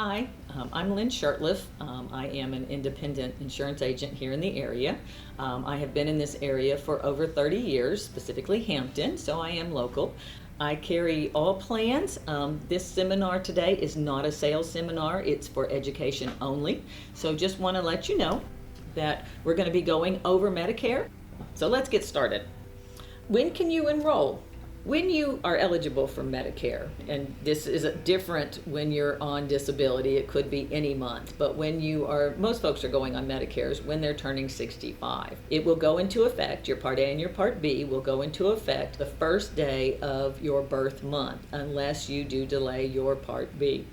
Hi, I'm Lynn Shurtleff. I am an independent insurance agent here in the area. I have been in this area for over 30 years, specifically Hampton, so I am local. I carry all plans. This seminar today is not a sales seminar, it's for education only. So just want to let you know that we're going to be going over Medicare. So let's get started. When can you enroll? When you are eligible for Medicare, and this is different when you're on disability, it could be any month, but when you are, most folks are going on Medicare's when they're turning 65. It will go into effect, your Part A and your Part B will go into effect the first day of your birth month, unless you do delay your Part B.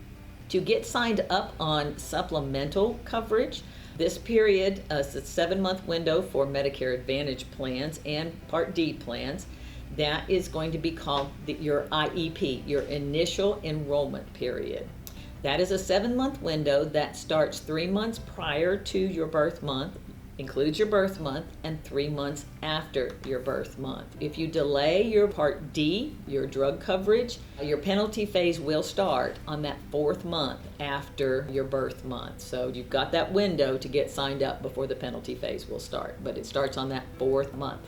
To get signed up on supplemental coverage, this period is a 7-month window for Medicare Advantage plans and Part D plans. That is going to be called your IEP, your initial enrollment period. That is a 7-month window that starts 3 months prior to your birth month, includes your birth month, and 3 months after your birth month. If you delay your Part D, your drug coverage, your penalty phase will start on that 4th month after your birth month. So you've got that window to get signed up before the penalty phase will start, but it starts on that 4th month.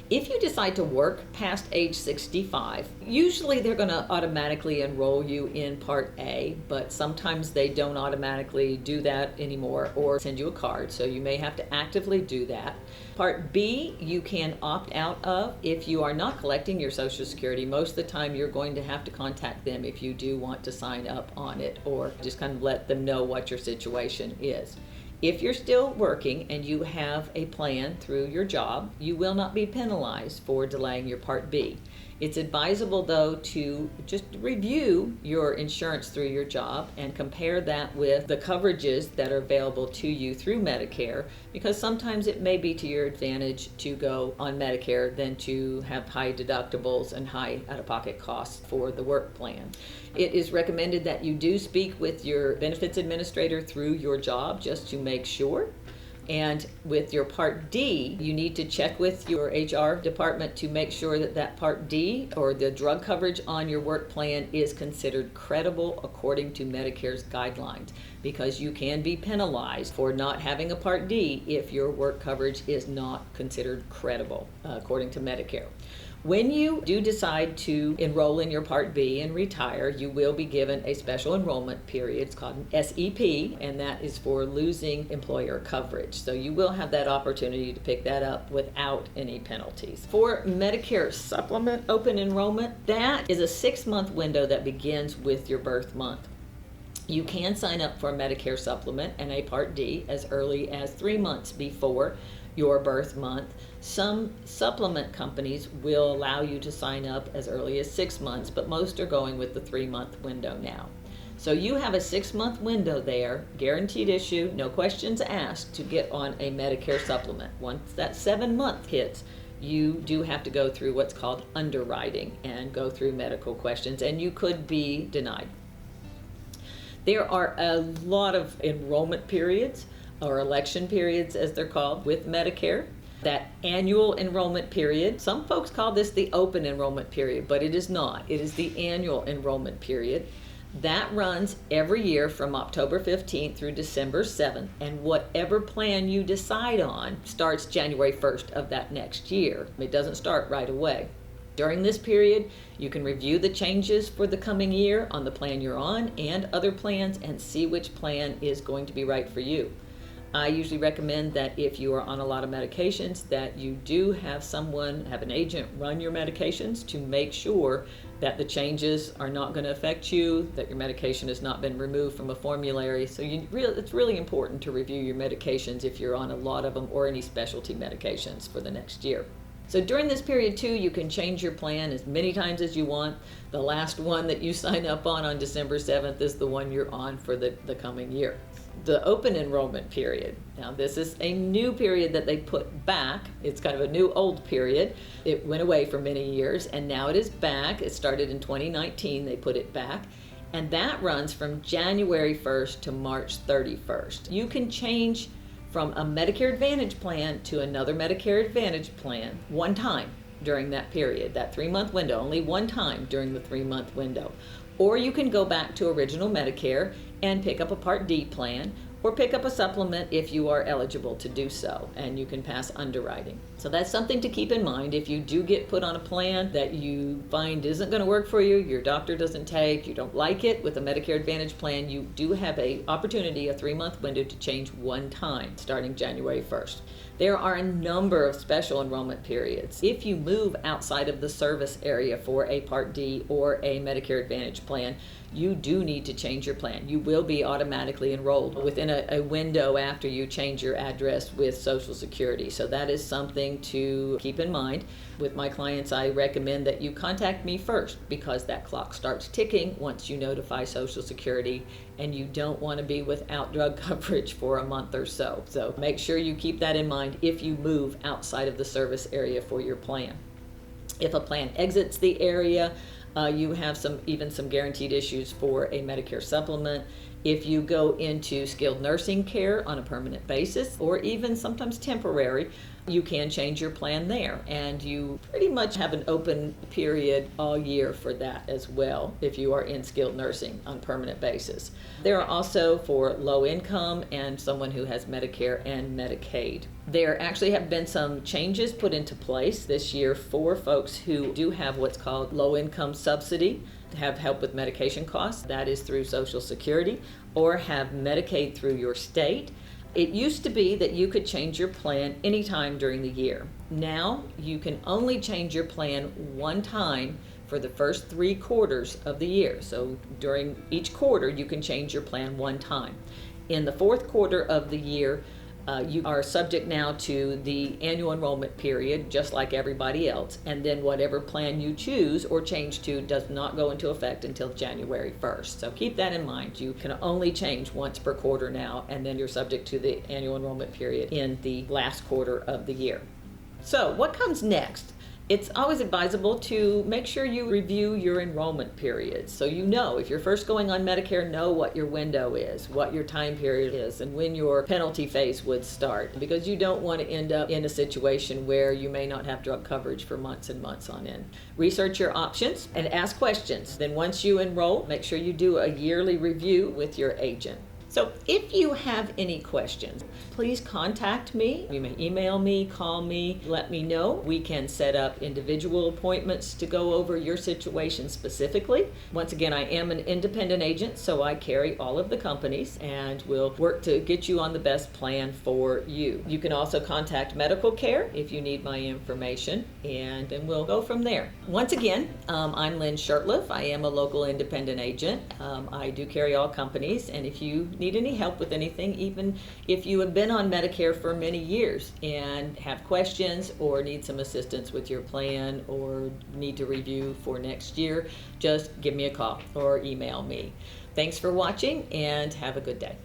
If you decide to work past age 65, usually they're going to automatically enroll you in Part A, but sometimes they don't automatically do that anymore or send you a card, so you may have to actively do that. Part B, you can opt out of if you are not collecting your Social Security. Most of the time you're going to have to contact them if you do want to sign up on it, or just kind of let them know what your situation is. If you're still working and you have a plan through your job, you will not be penalized for delaying your Part B. It's advisable, though, to just review your insurance through your job and compare that with the coverages that are available to you through Medicare, because sometimes it may be to your advantage to go on Medicare than to have high deductibles and high out-of-pocket costs for the work plan. It is recommended that you do speak with your benefits administrator through your job just to make sure. And with your Part D, you need to check with your HR department to make sure that that Part D or the drug coverage on your work plan is considered credible according to Medicare's guidelines, because you can be penalized for not having a Part D if your work coverage is not considered credible according to Medicare. When you do decide to enroll in your Part B and retire, you will be given a special enrollment period. It's called an SEP, and that is for losing employer coverage. So you will have that opportunity to pick that up without any penalties. For Medicare Supplement Open Enrollment, that is a 6-month window that begins with your birth month. You can sign up for a Medicare Supplement and a Part D as early as 3 months before your birth month. Some supplement companies will allow you to sign up as early as 6 months, but most are going with the 3-month window now. So you have a 6-month window there, guaranteed issue, no questions asked, to get on a Medicare supplement. Once that 7-month hits, you do have to go through what's called underwriting and go through medical questions, and you could be denied. There are a lot of enrollment periods, or election periods as they're called, with Medicare. That annual enrollment period, some folks call this the open enrollment period, but it is not. It is the annual enrollment period. That runs every year from October 15th through December 7th, and whatever plan you decide on starts January 1st of that next year. It doesn't start right away. During this period, you can review the changes for the coming year on the plan you're on and other plans and see which plan is going to be right for you. I usually recommend that if you are on a lot of medications, that you do have an agent run your medications to make sure that the changes are not going to affect you, that your medication has not been removed from a formulary. So it's really important to review your medications if you're on a lot of them, or any specialty medications for the next year. So during this period too, you can change your plan as many times as you want. The last one that you sign up on December 7th is the one you're on for the coming year. The open enrollment period. Now this is a new period that they put back. It's kind of a new old period. It went away for many years and now it is back. It started in 2019, they put it back. And that runs from January 1st to March 31st. You can change from a Medicare Advantage plan to another Medicare Advantage plan one time. during that period, that 3-month window, only one time during the 3-month window. Or you can go back to original Medicare and pick up a Part D plan, or pick up a supplement if you are eligible to do so, and you can pass underwriting. So that's something to keep in mind. If you do get put on a plan that you find isn't going to work for you, your doctor doesn't take, you don't like it, with a Medicare Advantage plan, you do have a opportunity, a 3-month window, to change one time starting January 1st. There are a number of special enrollment periods. If you move outside of the service area for a Part D or a Medicare Advantage plan, you do need to change your plan. You will be automatically enrolled within a window after you change your address with Social Security. So that is something to keep in mind. With my clients, I recommend that you contact me first, because that clock starts ticking once you notify Social Security, and you don't want to be without drug coverage for a month or so. So make sure you keep that in mind if you move outside of the service area for your plan. If a plan exits the area, you have some guaranteed issues for a Medicare supplement. If you go into skilled nursing care on a permanent basis, or even sometimes temporary, you can change your plan there, and you pretty much have an open period all year for that as well if you are in skilled nursing on a permanent basis. There are also for low income and someone who has Medicare and Medicaid. There actually have been some changes put into place this year for folks who do have what's called low income subsidy, to have help with medication costs. That is through Social Security, or have Medicaid through your state. It used to be that you could change your plan anytime during the year. Now you can only change your plan one time for the first 3 quarters of the year. So during each quarter, you can change your plan one time. In the 4th quarter of the year, you are subject now to the annual enrollment period, just like everybody else, and then whatever plan you choose or change to does not go into effect until January 1st. So keep that in mind. You can only change once per quarter now, and then you're subject to the annual enrollment period in the last quarter of the year. So what comes next? It's always advisable to make sure you review your enrollment periods. So you know, if you're first going on Medicare, know what your window is, what your time period is, and when your penalty phase would start, because you don't want to end up in a situation where you may not have drug coverage for months and months on end. Research your options and ask questions. Then once you enroll, make sure you do a yearly review with your agent. So if you have any questions, please contact me. You may email me, call me, let me know. We can set up individual appointments to go over your situation specifically. Once again, I am an independent agent, so I carry all of the companies and will work to get you on the best plan for you. You can also contact medical care if you need my information, and then we'll go from there. Once again, I'm Lynn Shurtleff. I am a local independent agent. I do carry all companies, and if you need any help with anything, even if you have been on Medicare for many years and have questions or need some assistance with your plan or need to review for next year, just give me a call or email me. Thanks for watching, and have a good day.